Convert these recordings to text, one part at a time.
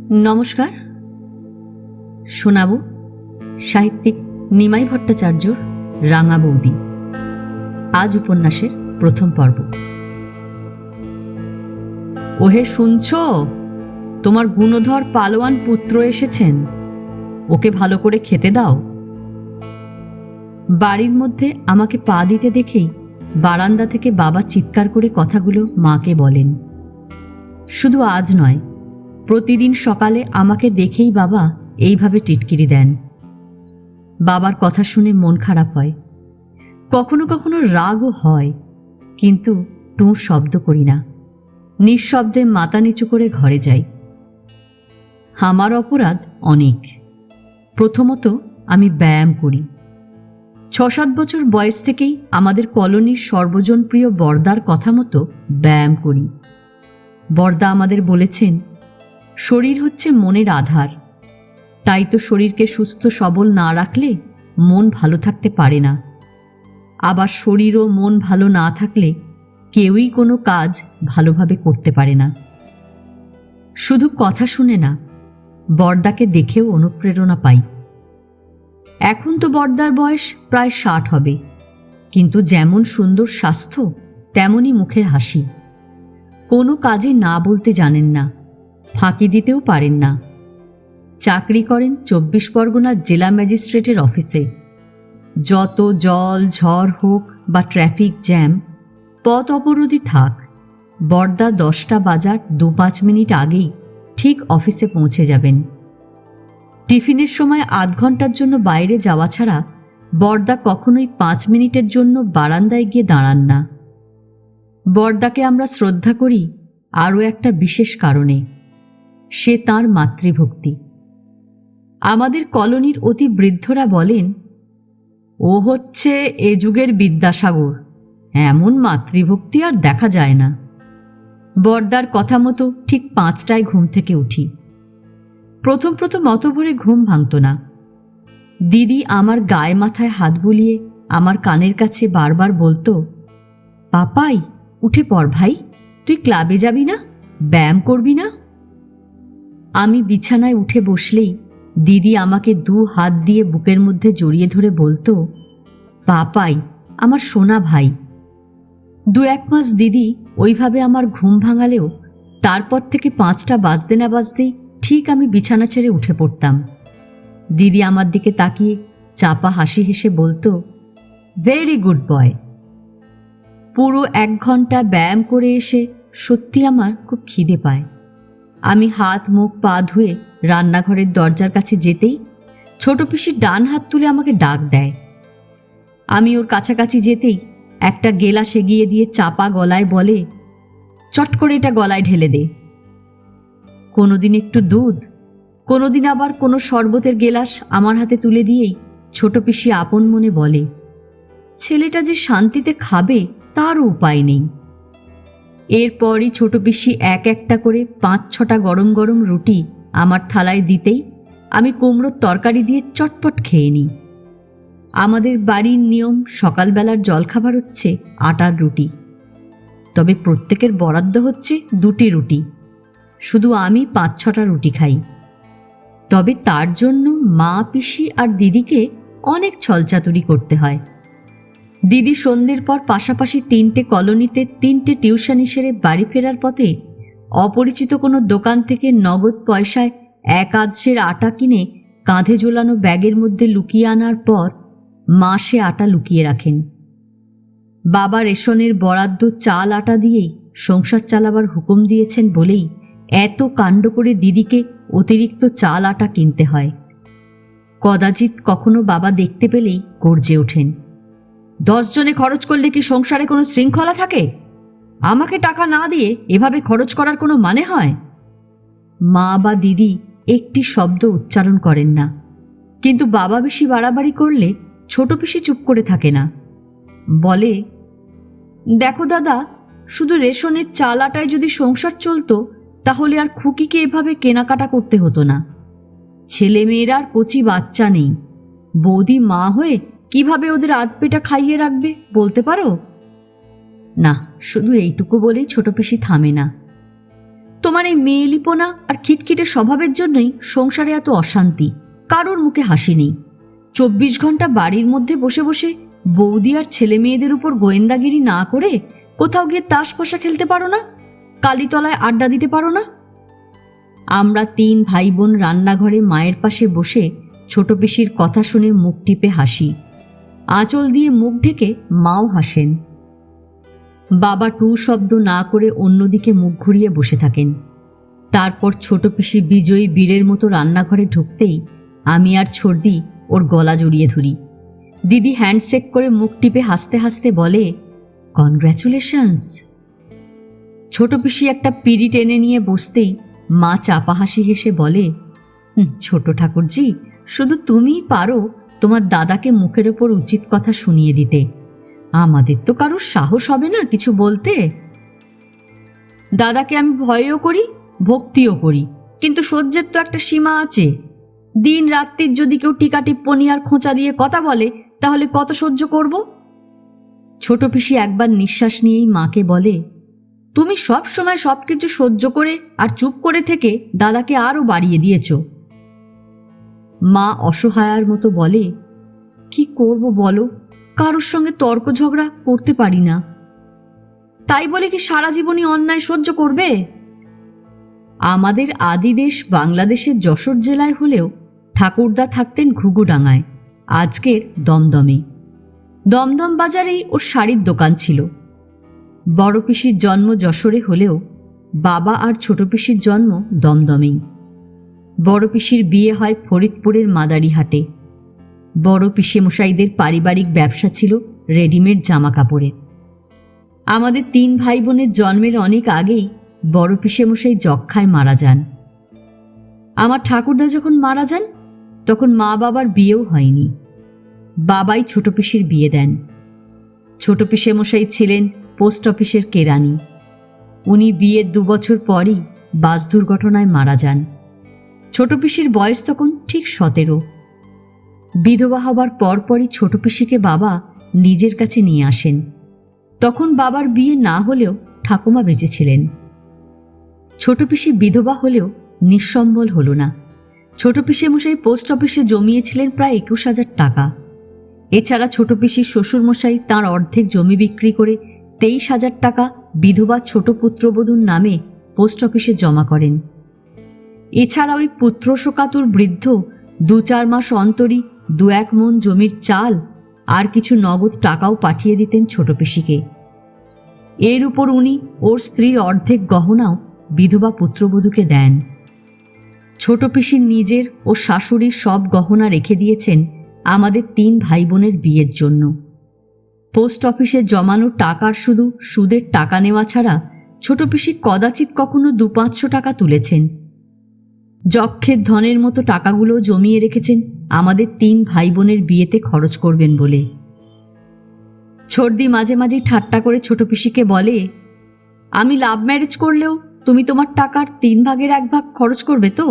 নমস্কার। শোনাব সাহিত্যিক নিমাই ভট্টাচার্যর রাঙা বৌদি। আজ উপন্যাসের প্রথম পর্ব। ওহে শুনছ, তোমার গুণধর পালোয়ান পুত্র এসেছেন, ওকে ভালো করে খেতে দাও। বাড়ির মধ্যে আমাকে পা দিতে দেখেই বারান্দা থেকে বাবা চিৎকার করে কথাগুলো মাকে বলেন। শুধু আজ নয়, প্রতিদিন সকালে আমাকে দেখেই বাবা এইভাবে টিটকিরি দেন। বাবার কথা শুনে মন খারাপ হয়, কখনো কখনো রাগও হয়, কিন্তু টুঁ শব্দ করি না, নিঃশব্দে মাথা নিচু করে ঘরে যাই। আমার অপরাধ অনেক। প্রথমত, আমি ব্যায়াম করি। ৬-৭ বছর বয়স থেকেই আমাদের কলোনির সর্বজনপ্রিয় বর্দার কথা মতো ব্যায়াম করি। বর্দা আমাদের বলেছেন, শরীর হচ্ছে মনের আধার, তাই তো শরীরকে সুস্থ সবল না রাখলে মন ভালো থাকতে পারে না। আবার শরীর ও মন ভালো না থাকলে কেউই কোনো কাজ ভালোভাবে করতে পারে না। শুধু কথা শুনে না, বর্দাকে দেখেও অনুপ্রেরণা পাই। এখন তো বর্দার বয়স প্রায় ৬০ হবে, কিন্তু যেমন সুন্দর স্বাস্থ্য তেমনই মুখের হাসি। কোনো কাজে না বলতে জানেন না, ফাঁকি দিতেও পারেন না। চাকরি করেন ২৪ পরগনার জেলা ম্যাজিস্ট্রেটের অফিসে। যত জল ঝড় হোক বা ট্রাফিক জ্যাম, পথ অবরোধই থাক, বর্দা ১০টা বাজার ২-৫ মিনিট আগেই ঠিক অফিসে পৌঁছে যাবেন। টিফিনের সময় আধ ঘন্টার জন্য বাইরে যাওয়া ছাড়া বর্দা কখনোই ৫ মিনিটের জন্য বারান্দায় গিয়ে দাঁড়ান না। বর্দাকে আমরা শ্রদ্ধা করি আরও একটা বিশেষ কারণে, সে তাঁর মাতৃভক্তি। আমাদের কলোনির অতি বৃদ্ধরা বলেন, ও হচ্ছে এ যুগের বিদ্যাসাগর, এমন মাতৃভক্তি আর দেখা যায় না। বর্দার কথা মতো ঠিক ৫টায় ঘুম থেকে উঠি। প্রথম অত ভোরে ঘুম ভাঙত না। দিদি আমার গায়ে মাথায় হাত বুলিয়ে আমার কানের কাছে বারবার বলতো, পাপাই উঠে পড় ভাই, তুই ক্লাবে যাবি না, ব্যায়াম করবি না? আমি বিছানায় উঠে বসলেই দিদি আমাকে ২ হাত দিয়ে বুকের মধ্যে জড়িয়ে ধরে বলতো, পাপাই আমার সোনা ভাই। ২-১ মাস দিদি ওইভাবে আমার ঘুম ভাঙালেও তারপর থেকে ৫টা বাজতে না বাজতেই ঠিক আমি বিছানা ছেড়ে উঠে পড়তাম। দিদি আমার দিকে তাকিয়ে চাপা হাসি হেসে বলতো, ভেরি গুড বয়। পুরো ১ ঘন্টা ব্যায়াম করে এসে সত্যি আমার খুব খিদে পায়। আমি হাত মুখ পা ধুয়ে রান্নাঘরের দরজার কাছে যেতেই ছোট পিসি ডান হাত তুলে আমাকে ডাক দেয়। আমি ওর কাছাকাছি যেতেই একটা গেলাস এগিয়ে দিয়ে চাপা গলায় বলে, চট করে এটা গলায় ঢেলে দে। কোনোদিন একটু দুধ, কোনোদিন আবার কোনো শরবতের গেলাস আমার হাতে তুলে দিয়েই ছোট পিসি আপন মনে বলে, ছেলেটা যে শান্তিতে খাবে তারও উপায় নেই। এরপরই ছোট পিসি এক একটা করে ৫-৬টা গরম গরম রুটি আমার থালায় দিতেই আমি কুমড়োর তরকারি দিয়ে চটপট খেয়ে নিই। আমাদের বাড়ির নিয়ম সকালবেলার জলখাবার হচ্ছে আটার রুটি, তবে প্রত্যেকের বরাদ্দ হচ্ছে ২টি রুটি। শুধু আমি ৫-৬টা রুটি খাই। তবে তার জন্য মা, পিসি আর দিদিকে অনেক ছলচাতুরি করতে হয়। দিদি সন্ধ্যের পর পাশাপাশি ৩টে কলোনিতে ৩টে টিউশনি সেরে বাড়ি ফেরার পথে অপরিচিত কোনো দোকান থেকে নগদ পয়সায় ১ আধ সের আটা কিনে কাঁধে ঝোলানো ব্যাগের মধ্যে লুকিয়ে আনার পর মা সে আটা লুকিয়ে রাখেন। বাবা রেশনের বরাদ্দ চাল আটা দিয়েই সংসার চালাবার হুকুম দিয়েছেন বলেই এত কাণ্ড করে দিদিকে অতিরিক্ত চাল আটা কিনতে হয়। কদাচিৎ কখনো বাবা দেখতে পেলেই গর্জে ওঠেন, ১০ জনে খরচ করলে কি সংসারে কোনো শৃঙ্খলা থাকে? আমাকে টাকা না দিয়ে এভাবে খরচ করার কোনো মানে হয়? মা বা দিদি একটি শব্দ উচ্চারণ করেন না, কিন্তু বাবা বেশি বাড়াবাড়ি করলে ছোট পিসি চুপ করে থাকে না। বলে, দেখো দাদা, শুধু রেশনের চাল আটায় যদি সংসার চলতো তাহলে আর খুকিকে এভাবে কেনাকাটা করতে হতো না। ছেলে মেয়েরা আর কচি বাচ্চা নেই, বৌদি মা হয়ে কিভাবে ওদের আধপেটা খাইয়ে রাখবে বলতে পারো? না, শুধু এইটুকু বলেই ছোট পিসি থামে না। তোমার এই মেয়েলিপোনা আর খিটখিটে স্বভাবের জন্যই সংসারে এত অশান্তি, কারোর মুখে হাসি নেই। 24 ঘন্টা বাড়ির মধ্যে বসে বসে বৌদি আর ছেলে মেয়েদের উপর গোয়েন্দাগিরি না করে কোথাও গিয়ে তাস পয়সা খেলতে পারো না? কালীতলায় আড্ডা দিতে পারো না? আমরা 3 ভাই বোন রান্নাঘরে মায়ের পাশে বসে ছোট পিসির কথা শুনে মুখ টিপে হাসি। আঁচল দিয়ে মুখ ঢেকে মাও হাসেন। বাবা টু শব্দ না করে অন্যদিকে মুখ ঘুরিয়ে বসে থাকেন। তারপর ছোট পিসি বিজয়ী বীরের মতো রান্নাঘরে ঢুকতেই আমি আর ছর্দি ওর গলা জড়িয়ে ধরি। দিদি হ্যান্ডশেক করে মুখ টিপে হাসতে হাসতে বলে, কনগ্র্যাচুলেশনস। ছোট পিসি একটা পিড়ি টেনে নিয়ে বসতেই মা চাপা হাসি হেসে বলে, ছোট ঠাকুরজি, শুধু তুমিই পারো তোমার দাদাকে মুখের ওপর উচিত কথা শুনিয়ে দিতে। আমাদের তো কারোর সাহস হবে না কিছু বলতে। দাদাকে আমি ভয়ও করি, ভক্তিও করি, কিন্তু সহ্যের তো একটা সীমা আছে। দিন রাত্রির যদি কেউ টিকা টিপ্পনি আর খোঁচা দিয়ে কথা বলে, তাহলে কত সহ্য করব? ছোট পিসি একবার নিঃশ্বাস নিয়েই মাকে বলে, তুমি সব সময় সবকিছু সহ্য করে আর চুপ করে থেকে দাদাকে আরও বাড়িয়ে দিয়েছ। মা অসহায়ার মতো বলে, কি করব বলো, কারোর সঙ্গে তর্ক ঝগড়া করতে পারি না। তাই বলে কি সারা জীবনই অন্যায় সহ্য করবে? আমাদের আদি দেশ বাংলাদেশের যশোর জেলায় হলেও ঠাকুরদা থাকতেন ঘুঘুডাঙ্গায়, আজকের দমদমে। দমদম বাজারেই ওর শাড়ির দোকান ছিল। বড় পিসির জন্ম যশোরে হলেও বাবা আর ছোট পিসির জন্ম দমদমেই। বড় পিসির বিয়ে হয় ফরিদপুরের মাদারিহাটে। বড় পিসেমশাইদের পারিবারিক ব্যবসা ছিল রেডিমেড জামা কাপড়ের। আমাদের 3 ভাই বোনের জন্মের অনেক আগেই বড় পিসেমশাই যক্ষ্মায় মারা যান। আমার ঠাকুরদা যখন মারা যান তখন মা বাবার বিয়েও হয়নি। বাবাই ছোট পিসির বিয়ে দেন। ছোট পিসেমশাই ছিলেন পোস্ট অফিসের কেরানি। উনি বিয়ের 2 বছর পরই বাস দুর্ঘটনায় মারা যান। ছোট পিসির বয়স তখন ঠিক 17। বিধবা হবার পরপরই ছোট পিসিকে বাবা নিজের কাছে নিয়ে আসেন। তখন বাবার বিয়ে না হলেও ঠাকুমা বেঁচে ছিলেন। ছোট পিসি বিধবা হলেও নিঃসম্বল হল না। ছোট পিসেমশাই পোস্ট অফিসে জমিয়েছিলেন প্রায় 21,000 টাকা। এছাড়া ছোট পিসির শ্বশুরমশাই তাঁর অর্ধেক জমি বিক্রি করে 23,000 টাকা বিধবা ছোট পুত্রবধূর নামে পোস্ট অফিসে জমা করেন। এছাড়া ওই পুত্র শোকাতুর বৃদ্ধ 2-4 মাস অন্তরই 2-1 মণ জমির চাল আর কিছু নগদ টাকাও পাঠিয়ে দিতেন ছোট পিসিকে। এর উপর উনি ওর স্ত্রীর অর্ধেক গহনাও বিধবা পুত্রবধূকে দেন। ছোট পিসির নিজের ও শাশুড়ির সব গহনা রেখে দিয়েছেন আমাদের 3 ভাই বোনের বিয়ের জন্য। পোস্ট অফিসে জমানো টাকার শুধু সুদের টাকা নেওয়া ছাড়া ছোট পিসি কদাচিৎ কখনো 200-500 টাকা তুলেছেন। যক্ষের ধনের মতো টাকাগুলো জমিয়ে রেখেছেন আমাদের 3 ভাই বোনের বিয়েতে খরচ করবেন বলে। ছর্দি মাঝে মাঝে ঠাট্টা করে ছোট পিসিকে বলে, আমি লাভ ম্যারেজ করলেও তুমি তোমার টাকার 3 ভাগের 1 ভাগ খরচ করবে তো?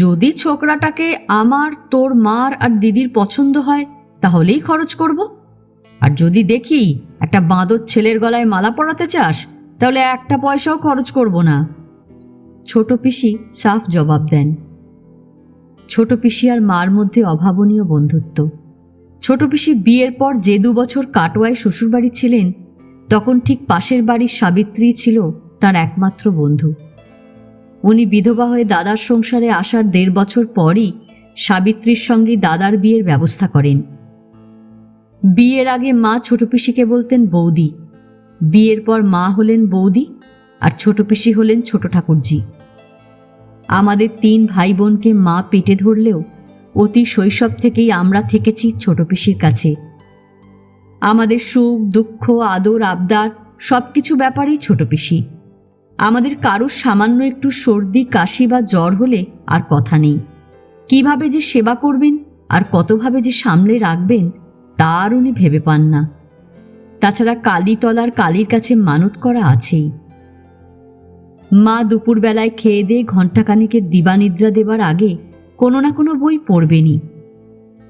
যদি ছোকরাটাকে আমার, তোর মার আর দিদির পছন্দ হয় তাহলেই খরচ করব। আর যদি দেখি একটা বাঁদর ছেলের গলায় মালা পরাতে চাস, তাহলে 1 পয়সাও খরচ করব না। ছোট পিসি সাফ জবাব দেন। ছোট পিসি আর মার মধ্যে অভাবনীয় বন্ধুত্ব। ছোট পিসি বিয়ের পর যে 2 বছর কাটোয়ায় শ্বশুরবাড়ি ছিলেন, তখন ঠিক পাশের বাড়ির সাবিত্রী ছিল তার একমাত্র বন্ধু। উনি বিধবা হয়ে দাদার সংসারে আসার 1.5 বছর পরই সাবিত্রীর সঙ্গে দাদার বিয়ের ব্যবস্থা করেন। বিয়ের আগে মা ছোট পিসিকে বলতেন বৌদি, বিয়ের পর মা হলেন বৌদি আর ছোট পিসি হলেন ছোট ঠাকুরজি। আমাদের 3 ভাই বোনকে মা পেটে ধরলেও অতি শৈশব থেকেই আমরা থেকেছি ছোট পিসির কাছে। আমাদের সুখ দুঃখ আদর আবদার সব কিছু ব্যাপারেই ছোট পিসি। আমাদের কারোর সামান্য একটু সর্দি কাশি বা জ্বর হলে আর কথা নেই। কিভাবে যে সেবা করবেন আর কতভাবে যে সামলে রাখবেন তার উনি ভেবে পান না। তাছাড়া কালীতলার কালীর কাছে মানত করা আছেই। মা দুপুরবেলায় খেয়ে দিয়ে ঘণ্টাখানেকের দিবানিদ্রা দেবার আগে কোনো না কোনো বই পড়বেনই।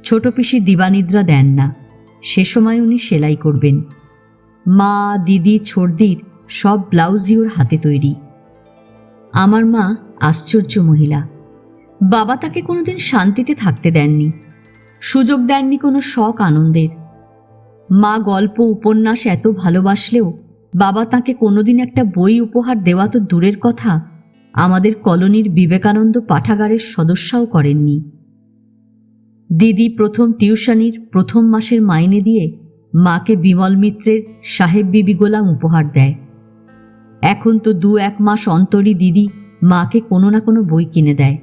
ছোট পিসি দিবানিদ্রা দেন না, সে সময় উনি সেলাই করবেন। মা, দিদি, ছর্দির সব ব্লাউজই ওর হাতে তৈরি। আমার মা আশ্চর্য মহিলা। বাবা তাকে কোনোদিন শান্তিতে থাকতে দেননি, সুযোগ দেননি কোনো শখ আনন্দের। মা গল্প উপন্যাস এত ভালোবাসলেও বাবা তাকে কোনোদিন একটা বই উপহার দেওয়া তো দূরের কথা, আমাদের কলোনির বিবেকানন্দ পাঠাগারের সদস্যও করেননি। দিদি প্রথম টিউশনির প্রথম মাসের মাইনে দিয়ে মাকে বিমল মিত্রের সাহেব বিবি গোলাম উপহার দেয়। এখন তো 2-1 মাস অন্তরই দিদি মাকে কোনো না কোনো বই কিনে দেয়।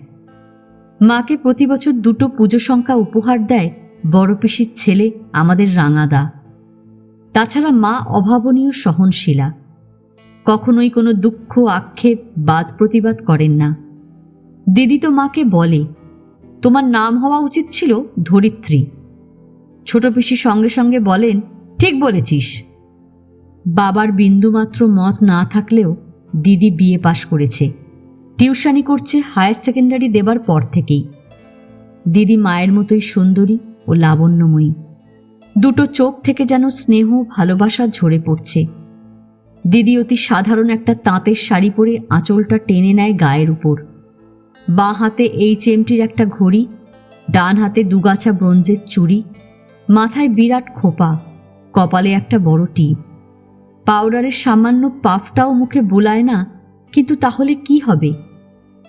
মাকে প্রতি বছর 2টো পুজো সংখ্যা উপহার দেয় বড় পিসির ছেলে আমাদের রাঙাদা। তাছাড়া মা অভাবনীয় সহনশীলা, কখনোই কোনো দুঃখ আক্ষেপ বাদ প্রতিবাদ করেন না। দিদি তো মাকে বলে, তোমার নাম হওয়া উচিত ছিল ধরিত্রী। ছোট পিসি সঙ্গে সঙ্গে বলেন, ঠিক বলেছিস। বাবার বিন্দুমাত্র মত না থাকলেও দিদি বিএ পাশ করেছে, টিউশনি করছে হায়ার সেকেন্ডারি দেবার পর থেকেই। দিদি মায়ের মতোই সুন্দরী ও লাবণ্যময়ী, 2টো চোখ থেকে যেন স্নেহ ভালোবাসা ঝরে পড়ছে। দিদি অতি সাধারণ একটা তাঁতের শাড়ি পরে আঁচলটা টেনে নেয় গায়ের উপর। বাঁ হাতে HMTর একটা ঘড়ি, ডান হাতে 2 গাছা ব্রোঞ্জের চুড়ি, মাথায় বিরাট খোপা, কপালে একটা বড় টিপ। পাউডারের সামান্য পাফটাও মুখে বোলায় না, কিন্তু তাহলে কি হবে?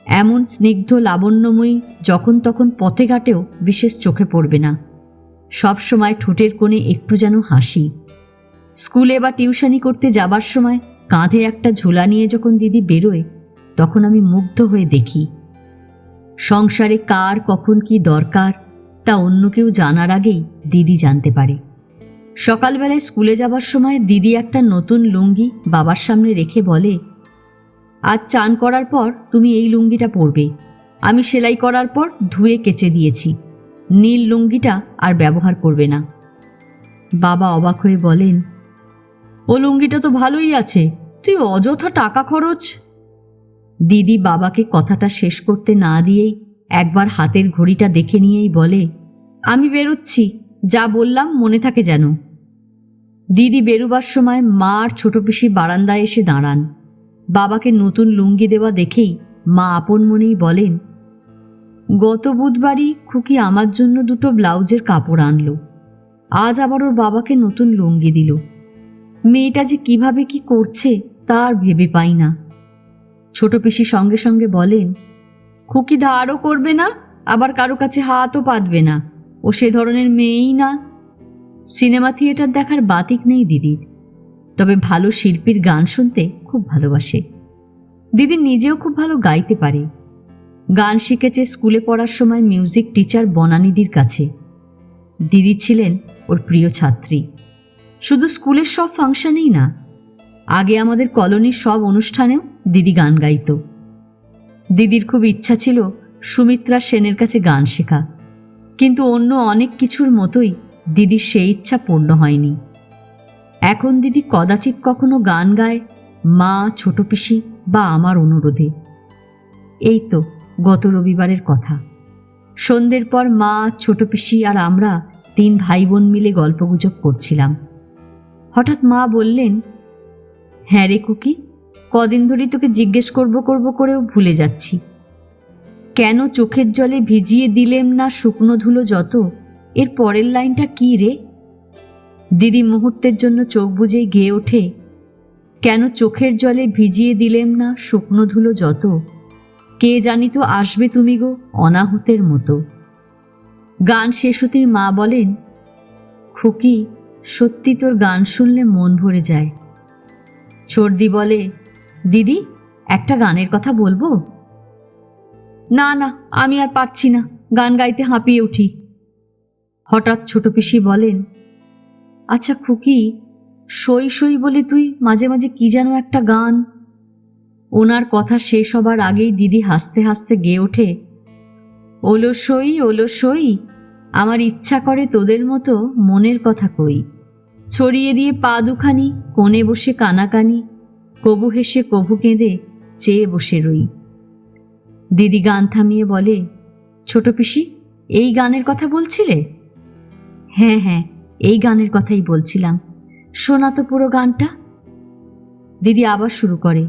এমন স্নিগ্ধ লাবণ্যময়ী যখন তখন পথে ঘাটেও বিশেষ চোখে পড়বে না, সব সময় ঠোঁটের কোণে একটু যেন হাসি। স্কুলে বা টিউশনি করতে যাবার সময় কাঁধে একটা ঝোলা নিয়ে যখন দিদি বেরোয়, তখন আমি মুগ্ধ হয়ে দেখি। সংসারে কার কখন কি দরকার তা অন্য কেউ জানার আগেই দিদি জানতে পারে। সকালবেলায় স্কুলে যাবার সময় দিদি একটা নতুন লুঙ্গি বাবার সামনে রেখে বলে, আজ চান করার পর তুমি এই লুঙ্গিটা পরবে, আমি সেলাই করার পর ধুয়ে কেচে দিয়েছি, নীল লুঙ্গিটা আর ব্যবহার করবে না। বাবা অবাক হয়ে বলেন, ও লুঙ্গিটা তো ভালোই আছে, তুই অযথা টাকা খরচ। দিদি বাবাকে কথাটা শেষ করতে না দিয়েই একবার হাতের ঘড়িটা দেখে নিয়েই বলে, আমি বেরোচ্ছি, যা বললাম মনে থাকে যেন। দিদি বেরোবার সময় মা আর ছোট পিসি বারান্দায় এসে দাঁড়ান। বাবাকে নতুন লুঙ্গি দেওয়া দেখেই মা আপন মনেই বলেন, গত বুধবারই খুকি আমার জন্য 2টো ব্লাউজের কাপড় আনলো, আজ আবার ওর বাবাকে নতুন লুঙ্গি দিল। মেয়েটা যে কিভাবে কি করছে তা আর ভেবে পাই না। ছোট পিসি সঙ্গে সঙ্গে বলেন, খুকি ধারও করবে না, আবার কারো কাছে হাতও পাতবে না, ও সে ধরনের মেয়েই না। সিনেমা থিয়েটার দেখার বাতিক নেই দিদির, তবে ভালো শিল্পীর গান শুনতে খুব ভালোবাসে। দিদি নিজেও খুব ভালো গাইতে পারে। গান শিখেছে স্কুলে পড়ার সময় মিউজিক টিচার বনানিদির কাছে। দিদি ছিলেন ওর প্রিয় ছাত্রী, শুধু স্কুলের সব ফাংশনেই না, আগে আমাদের কলোনির সব অনুষ্ঠানেও দিদি গান গাইত। দিদির খুব ইচ্ছা ছিল সুমিত্রা সেনের কাছে গান শেখা, কিন্তু অন্য অনেক কিছুর মতোই দিদির সেই ইচ্ছা পূর্ণ হয়নি। এখন দিদি কদাচিৎ কখনো গান গায় মা, ছোট পিসি বা আমার অনুরোধে। এই তো গত রবিবারের কথা। সন্ধ্যের পর মা, ছোট পিসি আর আমরা 3 ভাই বোন মিলে গল্পগুজব করছিলাম। হঠাৎ মা বললেন, হ্যাঁ রে কুকি, কদিন ধরেই তোকে জিজ্ঞেস করব করেও ভুলে যাচ্ছি, কেন চোখের জলে ভিজিয়ে দিলেম না শুকনো ধুলো যত, এর পরের লাইনটা কি রে? দিদি মুহূর্তের জন্য চোখ বুজেই গেয়ে ওঠে, কেন চোখের জলে ভিজিয়ে দিলেম না শুকনো ধুলো যত, কে জানি তো আসবে তুমি গো অনাহুতের মতো। গান শেষ হতেই মা বলেন, খুকি সত্যি তোর গান শুনলে মন ভরে যায়। চর্দি বলে, দিদি একটা গানের কথা বলবো? না না, আমি আর পারছি না, গান গাইতে হাঁপিয়ে উঠি। হঠাৎ ছোট পিসি বলেন, আচ্ছা খুকি, সই সই বলে তুই মাঝে মাঝে কি যেন একটা গান। ওনার কথা শেষ হবার আগেই দিদি হাসতে হাসতে গেয়ে ওঠে, ওলো সই, আমার ইচ্ছা করে তোদের মতো মনের কথা কই, ছড়িয়ে দিয়ে পা দুখানি কোণে বসে কানাকানি, কবু হেসে কবু কেঁদে চেয়ে বসে রই। দিদি গান থামিয়ে বলে, ছোট পিসি এই গানের কথা বলছিলে? হ্যাঁ হ্যাঁ, এই গানের কথাই বলছিলাম, শোনা তো পুরো গানটা। দিদি আবার শুরু করে,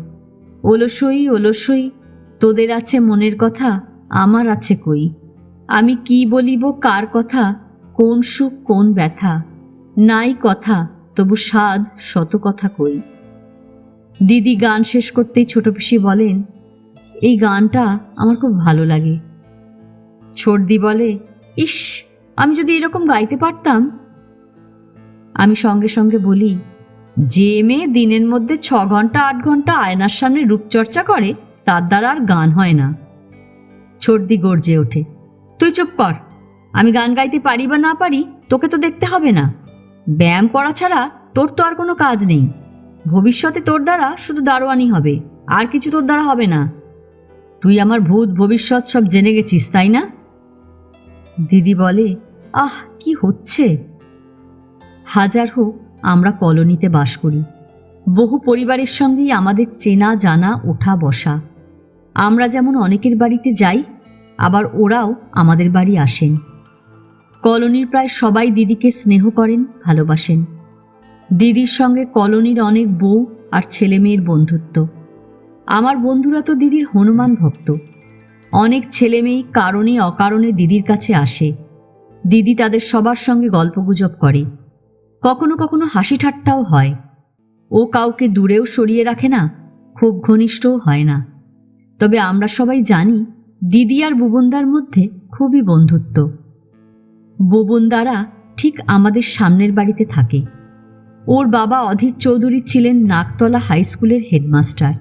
ওলো সই তোদের আছে মনের কথা, আমার আছে কই। আমি কি বলিব কার কথা, কোন সুখ কোন ব্যথা। নাই কথা তবু স্বাদ শত কথা কই। দিদি গান শেষ করতেই ছোট পিসি বলেন, এই গানটা আমার খুব ভালো লাগে। ছোটদি বলে, ইস, আমি যদি এরকম গাইতে পারতাম। আমি সঙ্গে সঙ্গে বলি, যে মেয়ে দিনের মধ্যে 6 ঘন্টা 8 ঘন্টা আয়নার সামনে রূপচর্চা করে তার দ্বারা আর গান হয় না। ছোটদি গর্জে ওঠে, তুই চুপ কর। আমি গান গাইতে পারি বা না পারি তোকে তো দেখতে হবে না। ব্যায়াম করা ছাড়া তোর তো আর কোনো কাজ নেই। ভবিষ্যতে তোর দ্বারা শুধু দারোয়ানি হবে, আর কিছু তোর দ্বারা হবে না। তুই আমার ভূত ভবিষ্যৎ সব জেনে গেছিস, তাই না? দিদি বলে, আহ, কি হচ্ছে। হাজার হোক, আমরা কলোনিতে বাস করি। বহু পরিবারের সঙ্গেই আমাদের চেনা জানা ওঠা বসা। আমরা যেমন অনেকের বাড়িতে যাই, আবার ওরাও আমাদের বাড়ি আসেন। কলোনির প্রায় সবাই দিদিকে স্নেহ করেন, ভালোবাসেন। দিদির সঙ্গে কলোনির অনেক বউ আর ছেলে মেয়ের বন্ধুত্ব। আমার বন্ধুরা তো দিদির হনুমান ভক্ত। অনেক ছেলে মেয়ে কারণে অকারণে দিদির কাছে আসে। দিদি তাদের সবার সঙ্গে গল্পগুজব করে। কখনো কখনো হাসি ঠাট্টাও হয়। ও কাউকে দূরেও সরিয়ে রাখে না, খুব ঘনিষ্ঠও হয় না। তবে আমরা সবাই জানি দিদি আর বুবনদার মধ্যে খুবই বন্ধুত্ব। বুবনদারা ঠিক আমাদের সামনের বাড়িতে থাকে। ওর বাবা অধীর চৌধুরী ছিলেন নাকতলা হাই স্কুলের হেডমাস্টার।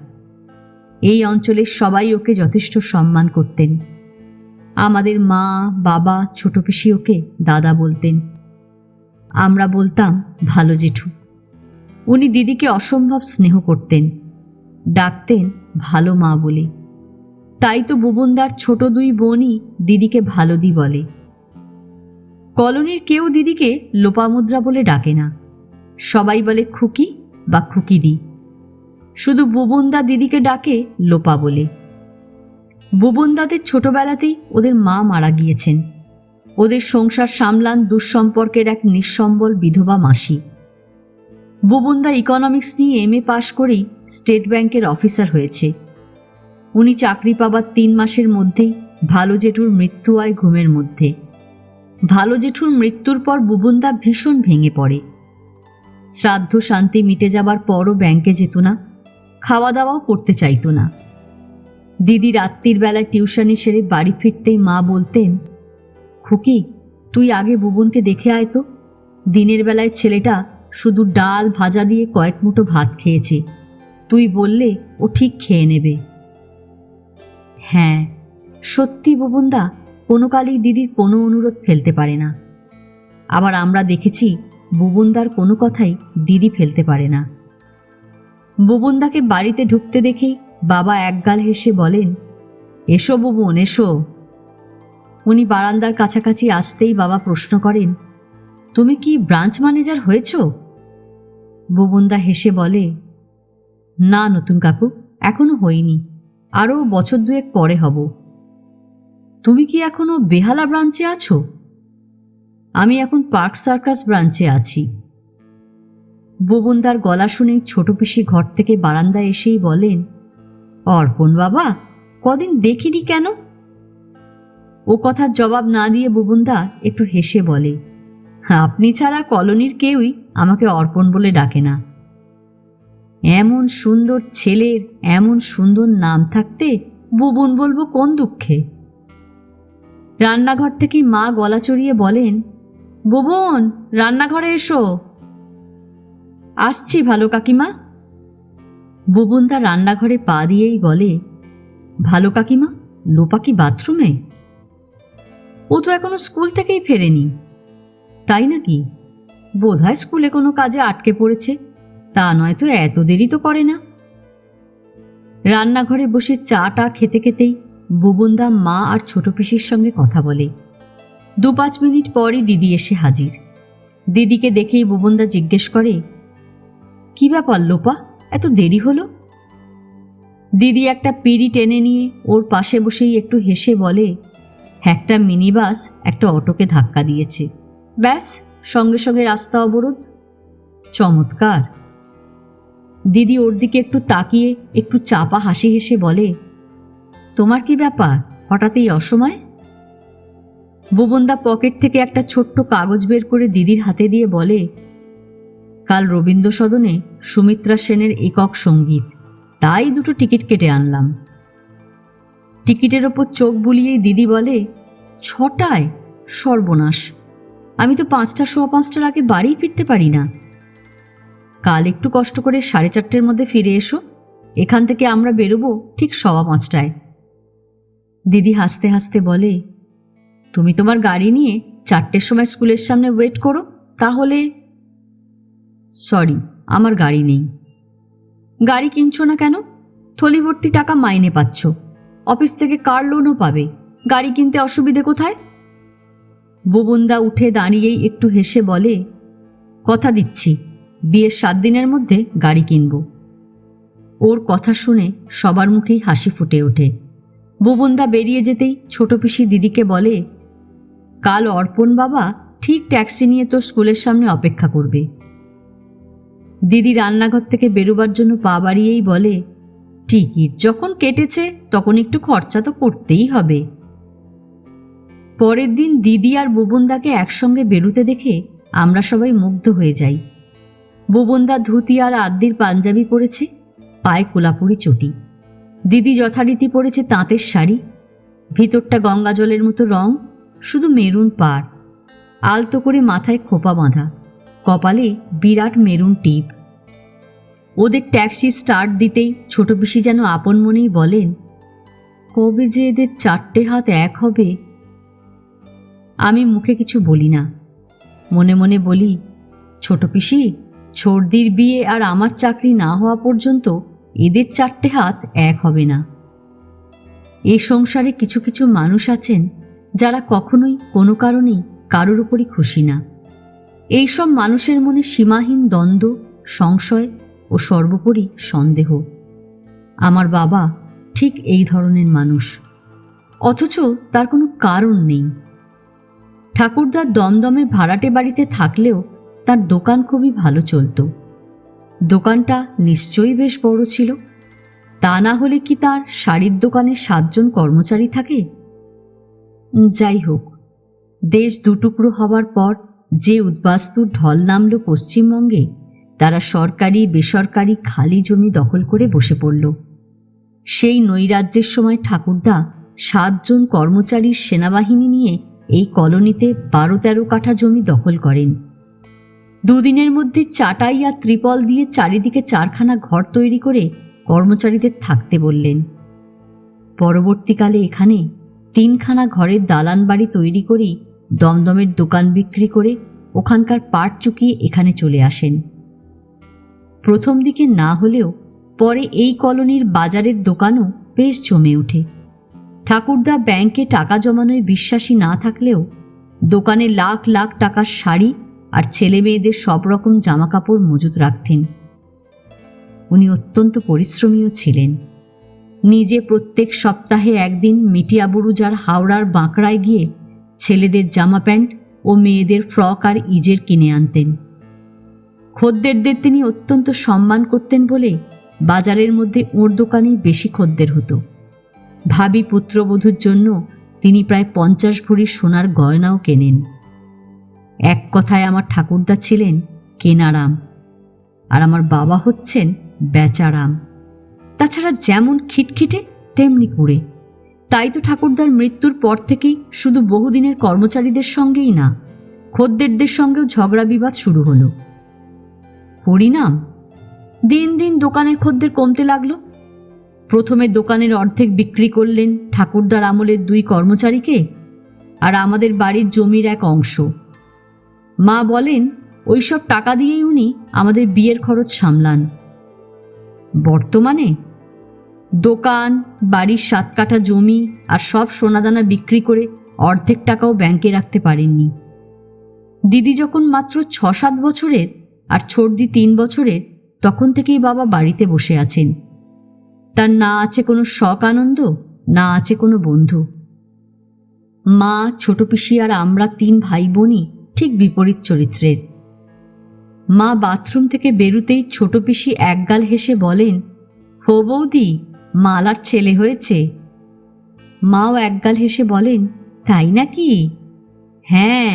এই অঞ্চলের সবাই ওকে যথেষ্ট সম্মান করতেন। আমাদের মা, বাবা, ছোট পিসি ওকে দাদা বলতেন। আমরা বলতাম ভালো জেঠু। উনি দিদিকে অসম্ভব স্নেহ করতেন, ডাকতেন ভালো মা বলে। তাই তো বুবনদার ছোট 2 বোনই দিদিকে ভালো দি বলে। কলোনির কেউ দিদিকে লোপামুদ্রা বলে ডাকে না, সবাই বলে খুকি বা খুকিদি। শুধু বুবনদা দিদিকে ডাকে লোপা বলে। বুবনদাদের ছোটবেলাতেই ওদের মা মারা গিয়েছেন। ওদের সংসার সামলান দুঃসম্পর্কের এক নিঃসম্বল বিধবা মাসি। বুবনদা ইকোনমিক্স নিয়ে MA পাশ করেই স্টেট ব্যাংকের অফিসার হয়েছে। উনি চাকরি পাবার 3 মাসের মধ্যেই ভালো জেঠুর মৃত্যু হয় ঘুমের মধ্যে। ভালো জেঠুর মৃত্যুর পর বুবনদা ভীষণ ভেঙে পড়ে। শ্রাদ্ধ শান্তি মিটে যাবার পরও ব্যাংকে যেত না, খাওয়া দাওয়াও করতে চাইতো না। দিদি রাত্রির বেলায় টিউশনি সেরে বাড়ি ফিরতেই মা বলতেন, খুকি, তুই আগে বুবনকে দেখে আয় তো। দিনের বেলায় ছেলেটা শুধু ডাল ভাজা দিয়ে কয়েক মুঠো ভাত খেয়েছে, তুই বললে ও ঠিক খেয়ে নেবে। হ্যাঁ, সত্যি বুবনদা কোনো কালেই দিদির কোনো অনুরোধ ফেলতে পারে না। আবার আমরা দেখেছি বুবনদার কোনো কথাই দিদি ফেলতে পারে না। বুবনদাকে বাড়িতে ঢুকতে দেখেই বাবা একগাল হেসে বলেন, এসো বুবন, এসো। উনি বারান্দার কাছাকাছি আসতেই বাবা প্রশ্ন করেন, তুমি কি ব্রাঞ্চ ম্যানেজার হয়েছ? বুবনদা হেসে বলে, না নতুন কাকু, এখনো হইনি, আরও বছর 2 পরে হব। তুমি কি এখনো বেহালা ব্রাঞ্চে আছো? আমি এখন পার্ক সার্কাস ব্রাঞ্চে আছি। বুবনদার গলা শুনেই ছোট পিসি ঘর থেকে বারান্দায় এসেই বলেন, অর্পণ বাবা, কদিন দেখিনি কেন? ও কথার জবাব না দিয়ে বুবনদা একটু হেসে বলে, আপনি ছাড়া কলোনির কেউই আমাকে অর্পণ বলে ডাকে না। এমন সুন্দর ছেলের এমন সুন্দর নাম থাকতে বুবন বলবো কোন দুঃখে। রান্নাঘর থেকে মা গলা চড়িয়ে বলেন, বুবন, রান্নাঘরে এসো। আসছি ভালো কাকিমা। বুবনদা রান্নাঘরে পা দিয়েই বলে, ভালো কাকিমা, লোপা কি বাথরুমে? ও তো এখনো স্কুল থেকেই ফেরেনি। তাই নাকি? বোধহয় স্কুলে কোনো কাজে আটকে পড়েছে, তা নয় তো এত দেরি তো করে না। রান্নাঘরে বসে চাটা খেতে খেতেই বুবনদা মা আর ছোট পিসির সঙ্গে কথা বলে। 2-5 মিনিট পরই দিদি এসে হাজির। দিদিকে দেখেই বুবনদা জিজ্ঞেস করে, কি ব্যাপার লোপা, এত দেরি হলো? দিদি একটা পিঁড়ি টেনে নিয়ে ওর পাশে বসেই একটু হেসে বলে, একটা মিনি বাস একটা অটোকে ধাক্কা দিয়েছে, ব্যাস সঙ্গে সঙ্গে রাস্তা অবরোধ। চমৎকার। দিদি ওর দিকে একটু তাকিয়ে একটু চাপা হাসি হেসে বলে, তোমার কি ব্যাপার, হঠাৎ এই অসময়? বুবনদা পকেট থেকে একটা ছোট্ট কাগজ বের করে দিদির হাতে দিয়ে বলে, কাল রবীন্দ্র সদনে সুমিত্রা সেনের একক সঙ্গীত, তাই 2টো টিকিট কেটে আনলাম। টিকিটের ওপর চোখ বুলিয়েই দিদি বলে, 6টায়? সর্বনাশ, আমি তো 5:15 আগে বাড়ি ফিরতে পারি না। কাল একটু কষ্ট করে 4:30 মধ্যে ফিরে এসো, এখান থেকে আমরা বেরোবো ঠিক 5:15। দিদি হাসতে হাসতে বলে, তুমি তোমার গাড়ি নিয়ে 4টের সময় স্কুলের সামনে ওয়েট করো তাহলে। সরি, আমার গাড়ি নেই। গাড়ি কিনছো না কেন? থলি ভর্তি টাকা মাইনে পাচ্ছ, অফিস থেকে কার লোনও পাবে, গাড়ি কিনতে অসুবিধে কোথায়? বুবনদা উঠে দাঁড়িয়েই একটু হেসে বলে, কথা দিচ্ছি বিয়ের 7 দিনের মধ্যে গাড়ি কিনব। ওর কথা শুনে সবার মুখেই হাসি ফুটে ওঠে। বুবনদা বেরিয়ে যেতেই ছোট পিসি দিদিকে বলে, কাল অর্পণ বাবা ঠিক ট্যাক্সি নিয়ে তোর স্কুলের সামনে অপেক্ষা করবে। দিদি রান্নাঘর থেকে বেরোবার জন্য পা বাড়িয়েই বলে, টিকিট যখন কেটেছে তখন একটু খরচা তো করতেই হবে। পরের দিন দিদি আর বুবনদাকে একসঙ্গে বেরোতে দেখে আমরা সবাই মুগ্ধ হয়ে যাই। বুবনদা ধুতি আর আদ্যির পাঞ্জাবি পরেছে, পায়ে কোলাপুরি চটি। দিদি যথারীতি পরেছে তাঁতের শাড়ি, ভিতরটা গঙ্গা জলের মতো রং, শুধু মেরুন পাড়, আলতো করে মাথায় খোপা বাঁধা, কপালে বিরাট মেরুন টিপ। ওদের ট্যাক্সি স্টার্ট দিতেই ছোট পিসি যেন আপন মনেই বলেন, কবে যে এদের 4টে হাত এক হবে। আমি মুখে কিছু বলি না, মনে মনে বলি, ছোট পিসি, ছোড়দির বিয়ে আর আমার চাকরি না হওয়া পর্যন্ত এদের 4টে হাত এক হবে না। এই সংসারে কিছু কিছু মানুষ আছেন যারা কখনোই কোনো কারণেই কারোর উপরই খুশি না। এইসব মানুষের মনে সীমাহীন দ্বন্দ্ব, সংশয় ও সর্বোপরি সন্দেহ। আমার বাবা ঠিক এই ধরনের মানুষ, অথচ তার কোনো কারণ নেই। ঠাকুরদার দমদমে ভাড়াটে বাড়িতে থাকলেও তার দোকান খুবই ভালো চলত। দোকানটা নিশ্চয়ই বেশ বড় ছিল, তা না হলে কি তার শাড়ির দোকানে 7 জন কর্মচারী থাকে? যাই হোক, দেশ দুটুকরো হবার পর যে উদ্বাস্তুর ঢল নামল পশ্চিমবঙ্গে, তারা সরকারি বেসরকারি খালি জমি দখল করে বসে পড়ল। সেই নৈরাজ্যের সময় ঠাকুরদা 7 জন কর্মচারীর সেনাবাহিনী নিয়ে এই কলোনিতে 12-13 কাঠা জমি দখল করেন। 2 দিনের মধ্যে চাটাই আর ত্রিপল দিয়ে চারিদিকে 4খানা ঘর তৈরি করে কর্মচারীদের থাকতে বললেন। পরবর্তীকালে এখানে 3খানা ঘরের দালান বাড়ি তৈরি করেই দমদমের দোকান বিক্রি করে ওখানকার পাট চুকিয়ে এখানে চলে আসেন। প্রথম দিকে না হলেও পরে এই কলোনির বাজারের দোকানও বেশ জমে ওঠে। ঠাকুরদা ব্যাংকে টাকা জমানোয় বিশ্বাসী না থাকলেও দোকানে লাখ লাখ টাকার শাড়ি আর ছেলে মেয়েদের সব রকম জামাকাপড় মজুত রাখতেন। উনি অত্যন্ত পরিশ্রমীও ছিলেন। নিজে প্রত্যেক সপ্তাহে একদিন মিটিয়াবুরুজার হাওড়ার বাঁকড়ায় গিয়ে ছেলেদের জামা প্যান্ট ও মেয়েদের ফ্রক আর ইজের কিনে আনতেন। খদ্দেরদের তিনি অত্যন্ত সম্মান করতেন বলে বাজারের মধ্যে ওর দোকানেই বেশি খদ্দের হতো। ভাবী পুত্রবধূর জন্য তিনি প্রায় 50 ভরি সোনার গয়নাও কেনেন। এক কথায় আমার ঠাকুরদা ছিলেন কেনারাম, আর আমার বাবা হচ্ছেন বেচারাম। তাছাড়া যেমন খিটখিটে তেমনি কুড়ে। তাই তো ঠাকুরদার মৃত্যুর পর থেকেই শুধু বহুদিনের কর্মচারীদের সঙ্গেই না, খদ্দেরদের সঙ্গেও ঝগড়া বিবাদ শুরু হলো। পরিণাম, দিন দিন দোকানের খদ্দের কমতে লাগলো। প্রথমে দোকানের অর্ধেক বিক্রি করলেন ঠাকুরদার আমলের 2 কর্মচারীকে, আর আমাদের বাড়ির জমির এক অংশ। মা বলেন ওইসব টাকা দিয়েই উনি আমাদের বিয়ের খরচ সামলান। বর্তমানে দোকান, বাড়ির 7 কাঠা জমি আর সব সোনাদানা বিক্রি করে অর্ধেক টাকাও ব্যাংকে রাখতে পারেননি। দিদি যখন মাত্র 6-7 বছরের আর ছোটদি 3 বছরের, তখন থেকেই বাবা বাড়িতে বসে আছেন। তার না আছে কোনো শখ আনন্দ, না আছে কোনো বন্ধু। মা, ছোট পিসি আর আমরা 3 ভাই বোনই ঠিক বিপরীত চরিত্রের। মা বাথরুম থেকে বেরুতেই ছোট পিসি একগাল হেসে বলেন, হো বৌদি, মালার ছেলে হয়েছে। মাও একগাল হেসে বলেন, তাই নাকি? হ্যাঁ,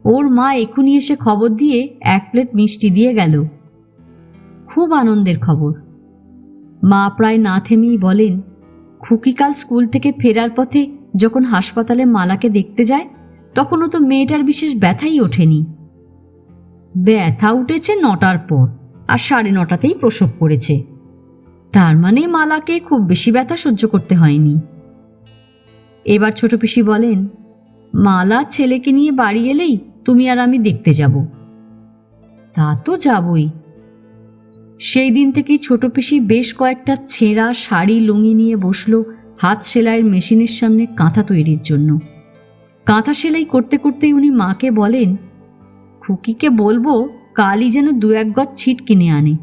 ওর মা এখুনি এসে খবর দিয়ে 1 প্লেট মিষ্টি দিয়ে গেল। খুব আনন্দের খবর। মা প্রায় না থেমেই বলেন, খুকি কাল স্কুল থেকে ফেরার পথে যখন হাসপাতালে মালাকে দেখতে যায়, তখনও তো মেয়েটার বিশেষ ব্যথাই ওঠেনি। ব্যথা উঠেছে 9টার পর, আর 9:30তেই প্রসব করেছে। তার মানে মালাকে খুব বেশি ব্যথা সহ্য করতে হয়নি। এবার ছোট পিসি বলেন, মালা ছেলেকে নিয়ে বাড়ি এলেই তুমি আর আমি দেখতে যাব। তা তো যাবই। সেই দিন থেকেই ছোট পিসি বেশ কয়েকটা ছেঁড়া শাড়ি লুঙ্গি নিয়ে বসলো হাত সেলাইয়ের মেশিনের সামনে কাঁথা তৈরির জন্য। কাঁথা সেলাই করতে করতেই উনি মাকে বলেন, খুকিকে বলবো কালই যেন 2-1 গজ ছিট কিনে আনে,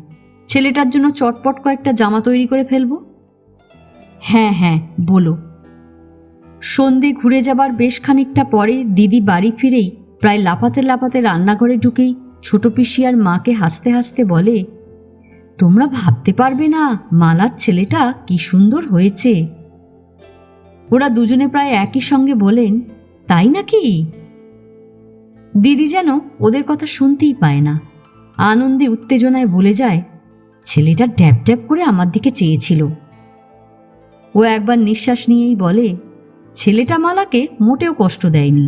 ছেলেটার জন্য চটপট কয়েকটা জামা তৈরি করে ফেলবো। হ্যাঁ হ্যাঁ, বলো। সন্ধে ঘুরে যাবার বেশ খানিকটা পরে দিদি বাড়ি ফিরেই প্রায় লাফাতে লাফাতে রান্নাঘরে ঢুকেই ছোট পিসি আর মাকে হাসতে হাসতে বলে, তোমরা ভাবতে পারবে না মালার ছেলেটা কি সুন্দর হয়েছে। ওরা দুজনে প্রায় একই সঙ্গে বলেন, তাই নাকি? দিদি যেন ওদের কথা শুনতেই পায় না, আনন্দে উত্তেজনায় বলে যায়, ছেলেটা ড্যাব ড্যাব করে আমার দিকে চেয়েছিল। ও একবার নিঃশ্বাস নিয়েই বলে, ছেলেটা মালাকে মোটেও কষ্ট দেয়নি।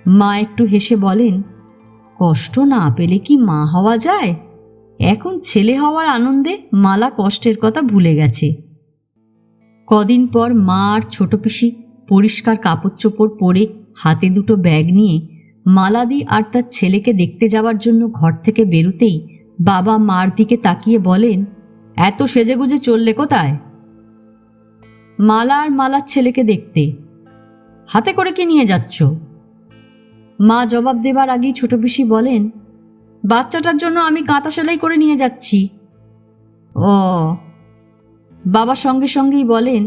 মা একটু হেসে বলেন, কষ্ট না পেলে কি মা হওয়া যায়? এখন ছেলে হওয়ার আনন্দে মালা কষ্টের কথা ভুলে গেছে। কদিন পর মা আর ছোট পিসি পরিষ্কার কাপড় চোপড় পরে হাতে দুটো ব্যাগ নিয়ে মালাদি আর তার ছেলেকে দেখতে যাওয়ার জন্য ঘর থেকে বেরোতেই বাবা মার দিকে তাকিয়ে বলেন, এত সেজেগুজে চললে কোথায়? মালা আর মালার ছেলেকে দেখতে। হাতে করে কি নিয়ে যাচ্ছ? মা জবাব দেবার আগেই ছোট পিসি বলেন, বাচ্চাটার জন্য আমি কাঁথা সেলাই করে নিয়ে যাচ্ছি। ও। বাবা সঙ্গে সঙ্গেই বলেন,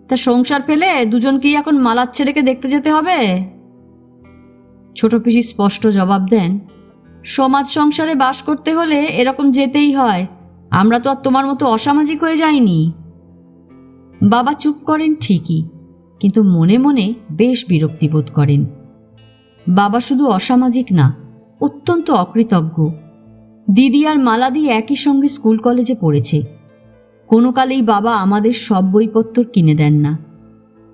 তা সংসার ফেলে দুজনকেই এখন মালার ছেলেকে দেখতে যেতে হবে? ছোট পিসি স্পষ্ট জবাব দেন, সমাজ সংসারে বাস করতে হলে এরকম যেতেই হয়, আমরা তো আর তোমার মতো অসামাজিক হয়ে যাইনি। বাবা চুপ করেন ঠিকই, কিন্তু মনে মনে বেশ বিরক্তি বোধ করেন। বাবা শুধু অসামাজিক না, অত্যন্ত অকৃতজ্ঞ। দিদি আর মালাদি একই সঙ্গে স্কুল কলেজে পড়েছে। কোনো কালেই বাবা আমাদের সব বইপত্র কিনে দেন না।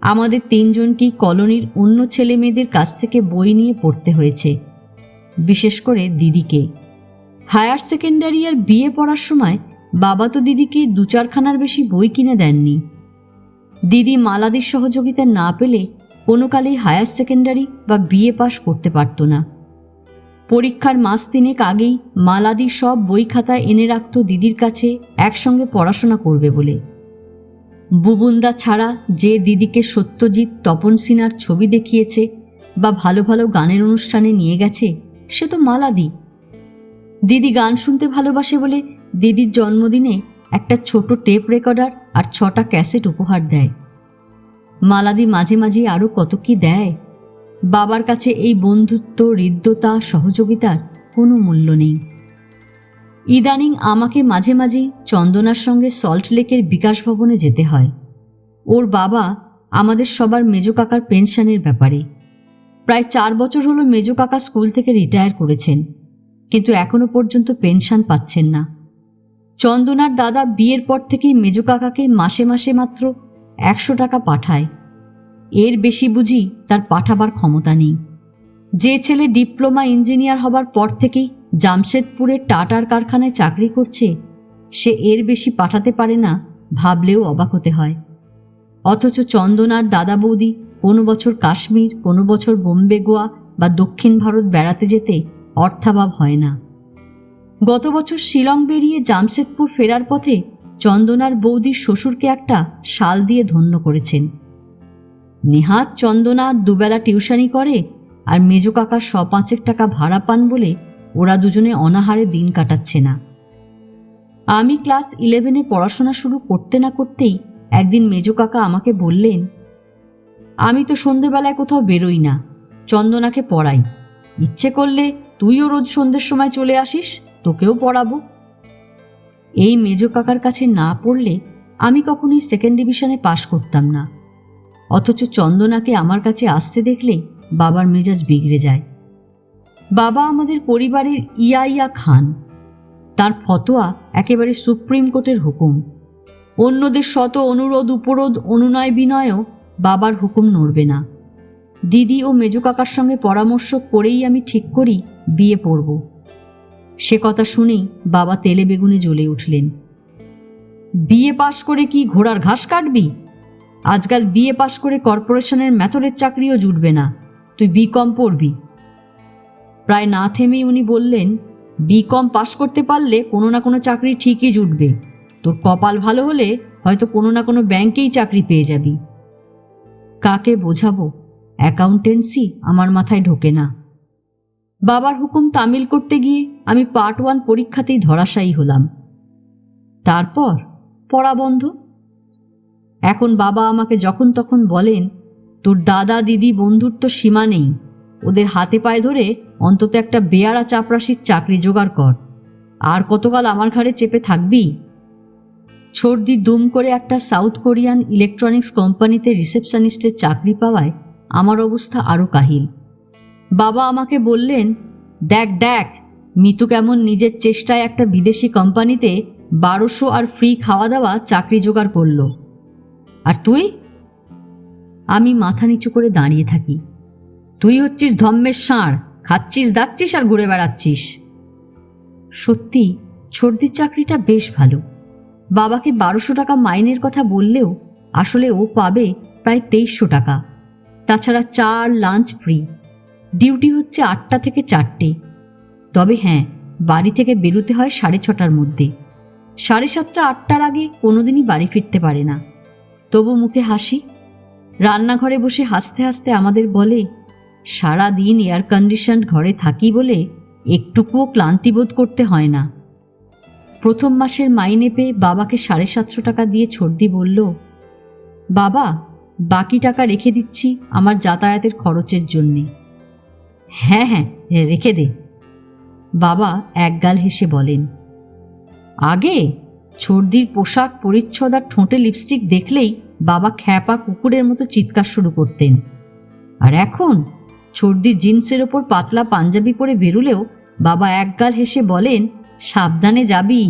আমাদের 3 জনকেই কলোনির অন্য ছেলে মেয়েদের কাছ থেকে বই নিয়ে পড়তে হয়েছে, বিশেষ করে দিদিকে। হায়ার সেকেন্ডারি আর বিএ পড়ার সময় বাবা তো দিদিকে 2-4 খানার বেশি বই কিনে দেননি। দিদি মালাদির সহযোগিতা না পেলে কোনো কালেই হায়ার সেকেন্ডারি বা বিএ পাশ করতে পারত না। পরীক্ষার মাস 3 আগেই মালাদি সব বই খাতা এনে রাখত দিদির কাছে একসঙ্গে পড়াশোনা করবে বলে। বুবুন্দা ছাড়া যে দিদিকে সত্যজিৎ তপন সিনহার ছবি দেখিয়েছে বা ভালো ভালো গানের অনুষ্ঠানে নিয়ে গেছে, সে তো মালাদি। দিদি গান শুনতে ভালোবাসে বলে দিদির জন্মদিনে একটা ছোট টেপ রেকর্ডার আর 6টা ক্যাসেট উপহার দেয়। মালাদি মাঝে মাঝে আরও কত কি দেয়। বাবার কাছে এই বন্ধুত্ব, হৃদ্যতা, সহযোগিতার কোনো মূল্য নেই। ইদানিং আমাকে মাঝে মাঝেই চন্দনার সঙ্গে সল্ট লেকের বিকাশ ভবনে যেতে হয়। ওর বাবা আমাদের সবার মেজো কাকার পেনশনের ব্যাপারে। প্রায় 4 বছর হলো মেজো কাকা স্কুল থেকে রিটায়ার করেছেন, কিন্তু এখনো পর্যন্ত পেনশন পাচ্ছেন না। চন্দনার দাদা বিয়ের পর থেকেই মেজো কাকাকে মাসে মাসে মাত্র 100 টাকা পাঠায়। এর বেশি বুঝি তার পাঠাবার ক্ষমতা নেই। যে ছেলে ডিপ্লোমা ইঞ্জিনিয়ার হবার পর থেকেই জামশেদপুরের টাটার কারখানায় চাকরি করছে, সে এর বেশি পাঠাতে পারে না ভাবলেও অবাক হতে হয়। অথচ চন্দনার দাদা বৌদি কোনো বছর কাশ্মীর, কোনো বছর বোম্বে, গোয়া বা দক্ষিণ ভারত বেড়াতে যেতে অর্থাভাব হয় না। গত বছর শিলং বেরিয়ে জামশেদপুর ফেরার পথে চন্দনার বৌদির শ্বশুরকে একটা শাল দিয়ে ধন্য করেছেন। নেহাত চন্দনা 2 বেলা টিউশনি করে আর মেজো কাকার 100-5 টাকা ভাড়া পান বলে ওরা দুজনে অনাহারে দিন কাটাচ্ছে না। আমি ক্লাস 11-এ পড়াশোনা শুরু করতে না করতেই একদিন মেজো কাকা আমাকে বললেন, আমি তো সন্ধেবেলায় কোথাও বেরোই না, চন্দনাকে পড়াই। ইচ্ছে করলে তুইও রোজ সন্ধ্যের সময় চলে আসিস, তোকেও পড়াবো। এই মেজো কাকার কাছে না পড়লে আমি কখনোই 2nd ডিভিশনে পাশ করতাম না। অথচ চন্দনাকে আমার কাছে আসতে দেখলে বাবার মেজাজ বিগড়ে যায়। বাবা আমাদের পরিবারের ইয়া খান, তার ফতোয়া একেবারে সুপ্রিম কোর্টের হুকুম। অন্যদের শত অনুরোধ উপরোধ অনুনয় বিনয়ও বাবার হুকুম নড়বে না। দিদি ও মেজো কাকার সঙ্গে পরামর্শ করেই আমি ঠিক করি বিয়ে পড়ব। সে কথা শুনেই বাবা তেলে বেগুনে জ্বলে উঠলেন। বিয়ে পাশ করে কি ঘোড়ার ঘাস কাটবি? আজকাল বিয়ে পাশ করে কর্পোরেশনের ম্যাথরের চাকরিও জুটবে না, তুই বিকম পড়বি। প্রায় না থেমেই উনি বললেন, বিকম পাশ করতে পারলে কোনো না কোনো চাকরি ঠিকই জুটবে, তোর কপাল ভালো হলে হয়তো কোনো না কোনো ব্যাংকেই চাকরি পেয়ে যাবি। কাকে বোঝাবো, অ্যাকাউন্টেন্সি আমার মাথায় ঢোকে না। বাবার হুকুম তামিল করতে গিয়ে আমি পার্ট 1 পরীক্ষাতেই ধরাশায়ী হলাম। তারপর পড়া বন্ধ। এখন বাবা আমাকে যখন তখন বলেন, তোর দাদা দিদি বন্ধুর তো সীমা নেই, ওদের হাতে পায়ে ধরে অন্তত একটা বেয়ারা চাপরাশির চাকরি জোগাড় কর। আর কতকাল আমার ঘাড়ে চেপে থাকবি? ছর্দি দুম করে একটা সাউথ কোরিয়ান ইলেকট্রনিক্স কোম্পানিতে রিসেপশনিস্টের চাকরি পাওয়ায় আমার অবস্থা আরও কাহিল। বাবা আমাকে বললেন, দেখ দেখ মিতু কেমন নিজের চেষ্টায় একটা বিদেশি কোম্পানিতে 1200 আর ফ্রি খাওয়া দাওয়া চাকরি জোগাড় করল। আর তুই? আমি মাথা নিচু করে দাঁড়িয়ে থাকি। তুই হচ্ছিস ধম্মের ষাঁড়, খাচ্ছিস দাচ্ছিস আর ঘুরে বেড়াচ্ছিস। সত্যি ছর্দির চাকরিটা বেশ ভালো। বাবাকে 1200 টাকা মাইনের কথা বললেও আসলে ও পাবে প্রায় 2300 টাকা। তাছাড়া চার লাঞ্চ ফ্রি। ডিউটি হচ্ছে 8টা থেকে 4টে। তবে হ্যাঁ, বাড়ি থেকে বেরোতে হয় 6:30টার মধ্যে। 7:30 8টার আগে কোনোদিনই বাড়ি ফিরতে পারে না। তবু মুখে হাসি। রান্নাঘরে বসে হাসতে হাসতে আমাদের বলে, সারা দিন এয়ার কন্ডিশন ঘরে থাকি বলে একটুকুও ক্লান্তি বোধ করতে হয় না। প্রথম মাসের মাইনে পেয়ে বাবাকে 750 টাকা দিয়ে ছর্দি বলল, বাবা বাকি টাকা রেখে দিচ্ছি আমার যাতায়াতের খরচের জন্যে। হ্যাঁ হ্যাঁ রেখে দে। বাবা একগাল হেসে বলেন। আগে ছর্দির পোশাক পরিচ্ছদ আর ঠোঁটে লিপস্টিক দেখলেই বাবা খ্যাপা কুকুরের মতো চিৎকার শুরু করতেন। আর এখন ছর্দি জিন্সের ওপর পাতলা পাঞ্জাবি পরে বেরুলেও বাবা একগাল হেসে বলেন, সাবধানে যাবি।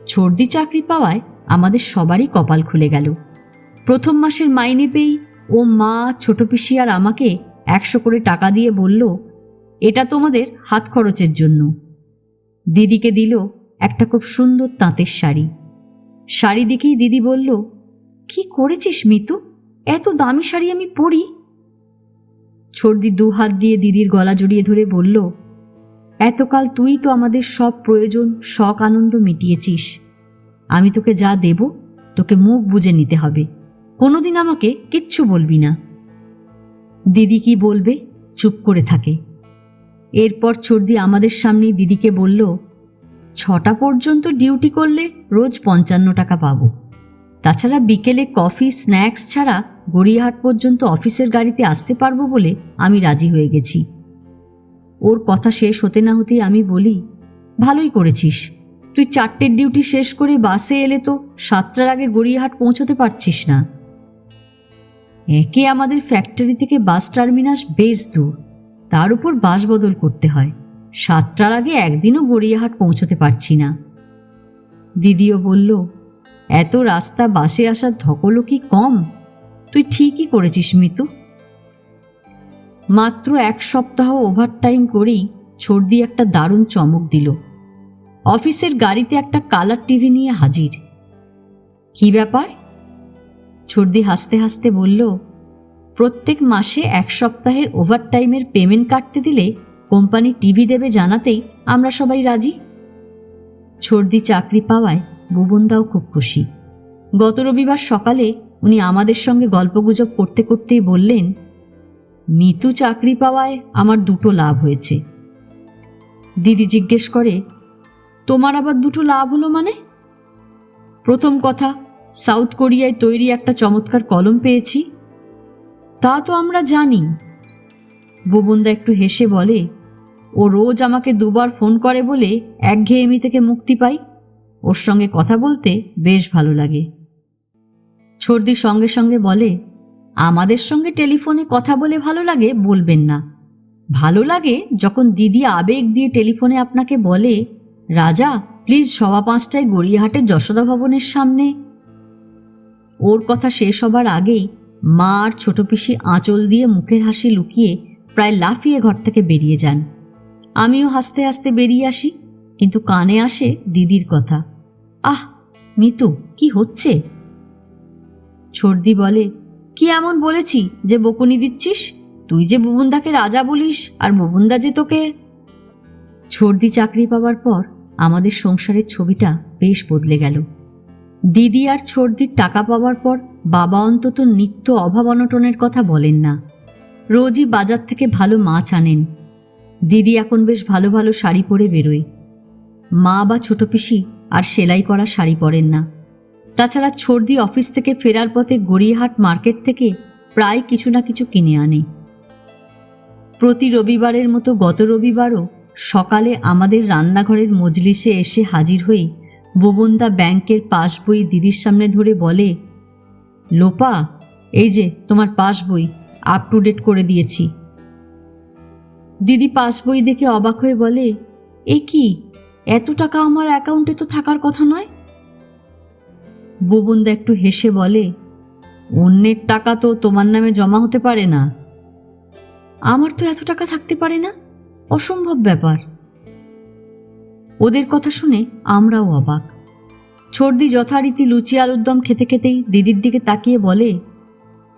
ছর্দি চাকরি পাওয়ায় আমাদের সবারই কপাল খুলে গেল। প্রথম মাসের মাইনে পেয়েই ও মা, ছোট পিসি আর আমাকে 100 করে টাকা দিয়ে বলল, এটা তোমাদের হাত খরচের জন্য। দিদিকে দিল একটা খুব সুন্দর তাঁতের শাড়ি। শাড়ি দেখেই দিদি বলল, কি করেছিস মিতু, এত দামি শাড়ি আমি পরি? ছর্দি 2 হাত দিয়ে দিদির গলা জড়িয়ে ধরে বলল, এতকাল তুই তো আমাদের সব প্রয়োজন শখ আনন্দ মিটিয়েছিস। আমি তোকে যা দেব তোকে মুখ বুজে নিতে হবে, কোনোদিন আমাকে কিচ্ছু বলবি না। দিদি কি বলবে, চুপ করে থাকে। এরপর ছর্দি আমাদের সামনেই দিদিকে বলল, 6টা পর্যন্ত ডিউটি করলে রোজ 55 টাকা পাবো। তাছাড়া বিকেলে কফি স্ন্যাক্স ছাড়া গড়িয়াহাট পর্যন্ত অফিসের গাড়িতে আসতে পারবো বলে আমি রাজি হয়ে গেছি। ওর কথা শেষ হতে না হতেই আমি বলি, ভালোই করেছিস, তুই 4টের ডিউটি শেষ করে বাসে এলে তো 7টার আগে গড়িয়াহাট পৌঁছতে পারছিস না। একে আমাদের ফ্যাক্টরি থেকে বাস টার্মিনাস বেশ দূর, তার উপর বাস বদল করতে হয়। 7টার আগে একদিনও গড়িয়াহাট পৌঁছতে পারছি না। দিদিও বলল, এত রাস্তা বাসে আসার ধকলও কি কম? তুই ঠিকই করেছিস মিতু। মাত্র 1 সপ্তাহ ওভারটাইম করেই ছর্দি একটা দারুণ চমক দিল। অফিসের গাড়িতে একটা কালার টিভি নিয়ে হাজির। কি ব্যাপার? ছর্দি হাসতে হাসতে বলল, প্রত্যেক মাসে 1 সপ্তাহের ওভারটাইমের পেমেন্ট কাটতে দিলে কোম্পানি টিভি দেবে জানাতেই আমরা সবাই রাজি। ছর্দি চাকরি পাওয়ায় বুবনদাও খুব খুশি। গত রবিবার সকালে উনি আমাদের সঙ্গে গল্পগুজব করতে করতেই বললেন, মিতু চাকরি পাওয়ায় আমার 2টো লাভ হয়েছে। দিদি জিজ্ঞেস করে, তোমার আবার 2টো লাভ হলো মানে? প্রথম কথা, সাউথ কোরিয়ায় তৈরি একটা চমৎকার কলম পেয়েছি। তা তো আমরা জানি। বুবনদা একটু হেসে বলে, ও রোজ আমাকে 2বার ফোন করে বলে একঘেয়েমি থেকে মুক্তি পাই। ওর সঙ্গে কথা বলতে বেশ ভালো লাগে। ছর্দি সঙ্গে সঙ্গে বলে, আমাদের সঙ্গে টেলিফোনে কথা বলে ভালো লাগে বলবেন না। ভালো লাগে যখন দিদি আবেগ দিয়ে টেলিফোনে আপনাকে বলে, রাজা প্লিজ 5:15 গড়িয়াহাটের যশোদা ভবনের সামনে। ওর কথা শেষ হবার আগেই মা আর ছোট পিসি আঁচল দিয়ে মুখের হাসি লুকিয়ে প্রায় লাফিয়ে ঘর থেকে বেরিয়ে যান। আমিও হাসতে হাসতে বেরিয়ে আসি, কিন্তু কানে আসে দিদির কথা, আহ মিতু কি হচ্ছে? ছর্দি বলে, কি এমন বলেছি যে বকুনি দিচ্ছিস? তুই যে বুবুনদাকে রাজা বলিস, আর বুবুনদা যে তোকে। ছর্দি চাকরি পাওয়ার পর আমাদের সংসারের ছবিটা বেশ বদলে গেল। দিদি আর ছর্দির টাকা পাওয়ার পর বাবা অন্তত নিত্য অভাব অনটনের কথা বলেন না। রোজই বাজার থেকে ভালো মাছ আনেন। দিদি এখন বেশ ভালো ভালো শাড়ি পরে বেরোয়। মা বা ছোট পিসি আর সেলাই করা শাড়ি পরেন না। তাছাড়া ছর্দি অফিস থেকে ফেরার পথে গড়িয়াহাট মার্কেট থেকে প্রায় কিছু না কিছু কিনে আনে। প্রতি রবিবারের মতো গত রবিবারও সকালে আমাদের রান্নাঘরের মজলিসে এসে হাজির হয়ে বুবুনদা ব্যাংকের পাসবই দিদির সামনে ধরে বলে, লোপা এই যে তোমার পাসবই আপ টু ডেট করে দিয়েছি। দিদি পাসবই দেখে অবাক হয়ে বলে, এ কি, এত টাকা আমার অ্যাকাউন্টে তো থাকার কথা নয়। বুবুনদা একটু হেসে বলে, অন্যের টাকা তো তোমার নামে জমা হতে পারে না। আমার তো এত টাকা থাকতে পারে না, অসম্ভব ব্যাপার। ওদের কথা শুনে আমরাও অবাক। ছর্দি যথারীতি লুচি আলুর দম খেতে খেতেই দিদির দিকে তাকিয়ে বলে,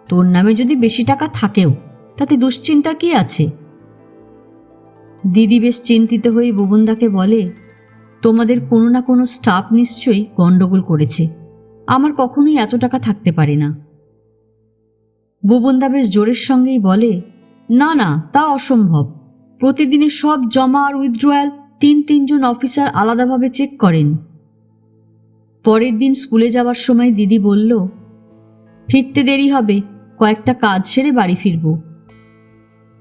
তোর নামে যদি বেশি টাকা থাকেও তাতে দুশ্চিন্তার কি আছে? দিদি বেশ চিন্তিত হয়ে বুবুনদাকে বলে, তোমাদের কোনো না কোনো স্টাফ নিশ্চয়ই গন্ডগোল করেছে, আমার কখনোই এত টাকা থাকতে পারে না। বুবুনদা বেশ জোরের সঙ্গেই বলে, না না তা অসম্ভব। প্রতিদিনের সব জমা আর উইথড্রয়াল 3-3 জন অফিসার আলাদাভাবে চেক করেন। পরের দিন স্কুলে যাওয়ার সময় দিদি বলল, ফিরতে দেরি হবে, কয়েকটা কাজ সেরে বাড়ি ফিরব।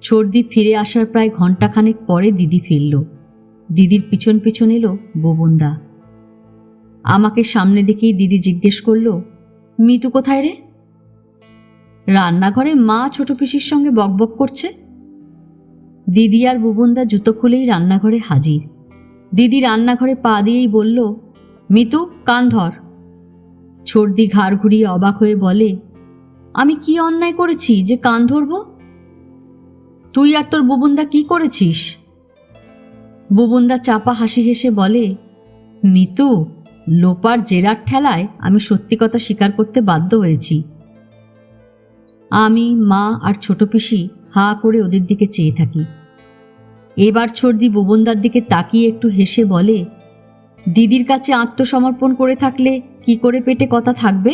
ছর্দি ফিরে আসার প্রায় ঘণ্টাখানেক পরে দিদি ফিরল। দিদির পিছন পিছন এলো বুবুনদা। আমাকে সামনে দেখেই দিদি জিজ্ঞেস করল, মিতু কোথায় রে? রান্নাঘরে মা ছোট পিসির সঙ্গে বকবক করছে। দিদি আর বুবুনদা জুতো খুলেই রান্নাঘরে হাজির। দিদি রান্নাঘরে পা দিয়েই বলল, মিতু কান ধর। ছর্দি ঘাড় ঘুরিয়ে অবাক হয়ে বলে, আমি কি অন্যায় করেছি যে কান ধরব? তুই আর তোর বুবুনদা কি করেছিস? বুবুনদা চাপা হাসি হেসে বলে, মিতু, লোপার জেরার ঠেলায় আমি সত্যি কথা স্বীকার করতে বাধ্য হয়েছি। আমি, মা আর ছোট পিসি হা করে ওদের দিকে চেয়ে থাকি। এবার ছর্দি বুবুনদার দিকে তাকিয়ে একটু হেসে বলে, দিদির কাছে আত্মসমর্পণ করে থাকলে কি করে পেটে কথা থাকবে?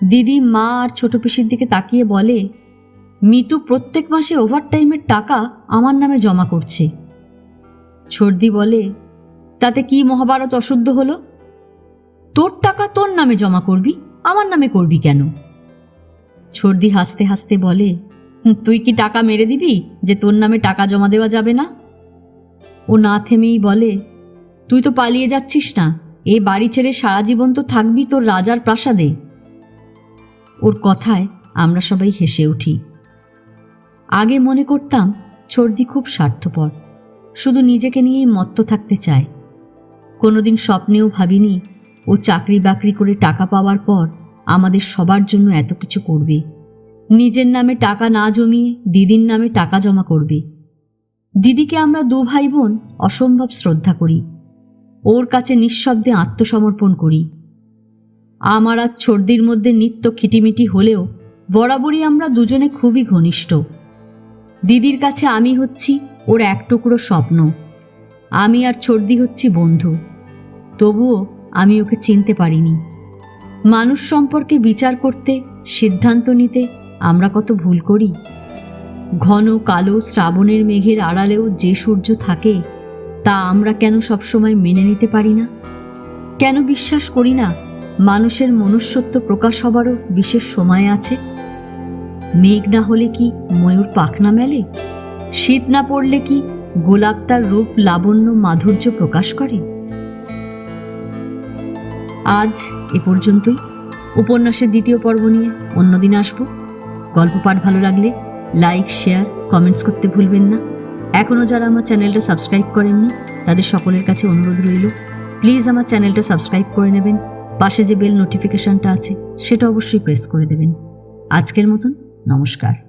দিদি, মা আর ছোট পিসির দিকে তাকিয়ে বলে, মিতু প্রত্যেক মাসে ওভারটাইমের টাকা আমার নামে জমা করছে। ছর্দি বলে, তাতে কি মহাভারত অশুদ্ধ হলো? তোর টাকা তোর নামে জমা করবি, আমার নামে করবি কেন? ছর্দি হাসতে হাসতে বলে, তুই কি টাকা মেরে দিবি যে তোর নামে টাকা জমা দেওয়া যাবে না? ও না থেমেই বলে, তুই তো পালিয়ে যাচ্ছিস না, এই বাড়ি ছেড়ে সারা জীবন তো থাকবি তোর রাজার প্রাসাদে। ওর কথায় আমরা সবাই হেসে উঠি। আগে মনে করতাম ছর্দি খুব স্বার্থপর, শুধু নিজেকে নিয়েই মত্ত থাকতে চায়। কোনোদিন স্বপ্নেও ভাবিনি ও চাকরি বাকরি করে টাকা পাওয়ার পর আমাদের সবার জন্য এত কিছু করবে, নিজের নামে টাকা না জমিয়ে দিদির নামে টাকা জমা করবে। দিদিকে আমরা 2 ভাই বোন অসম্ভব শ্রদ্ধা করি, ওর কাছে নিঃশব্দে আত্মসমর্পণ করি। আমার আর ছর্দির মধ্যে নিত্য খিটিমিটি হলেও বরাবরই আমরা দুজনে খুবই ঘনিষ্ঠ। দিদির কাছে আমি হচ্ছি ওর এক টুকরো স্বপ্ন, আমি আর ছর্দি হচ্ছি বন্ধু। তবুও আমি ওকে চিনতে পারিনি। মানুষ সম্পর্কে বিচার করতে, সিদ্ধান্ত নিতে আমরা কত ভুল করি। ঘন কালো শ্রাবণের মেঘের আড়ালেও যে সূর্য থাকে তা আমরা কেন সবসময় মেনে নিতে পারি না? কেন বিশ্বাস করি না মানুষের মনুষ্যত্ব প্রকাশ হবারও বিশেষ সময় আছে? মেঘ না হলে কি ময়ূর পাখনা মেলে? শীত না পড়লে কি গোলাপ তার রূপ, লাবণ্য, মাধুর্য প্রকাশ করে? আজ এ পর্যন্তই। উপন্যাসের 2য় পর্ব নিয়ে অন্যদিন আসব। গল্প পাঠ ভালো লাগলে লাইক, শেয়ার, কমেন্টস করতে ভুলবেন না। এখনও যারা আমার চ্যানেলটা সাবস্ক্রাইব করেননি তাদের সকলের কাছে অনুরোধ রইল, প্লিজ আমার চ্যানেলটা সাবস্ক্রাইব করে নেবেন। পাশে যে বেল নোটিফিকেশনটা আছে সেটা অবশ্যই প্রেস করে দেবেন। আজকের মতন নমস্কার।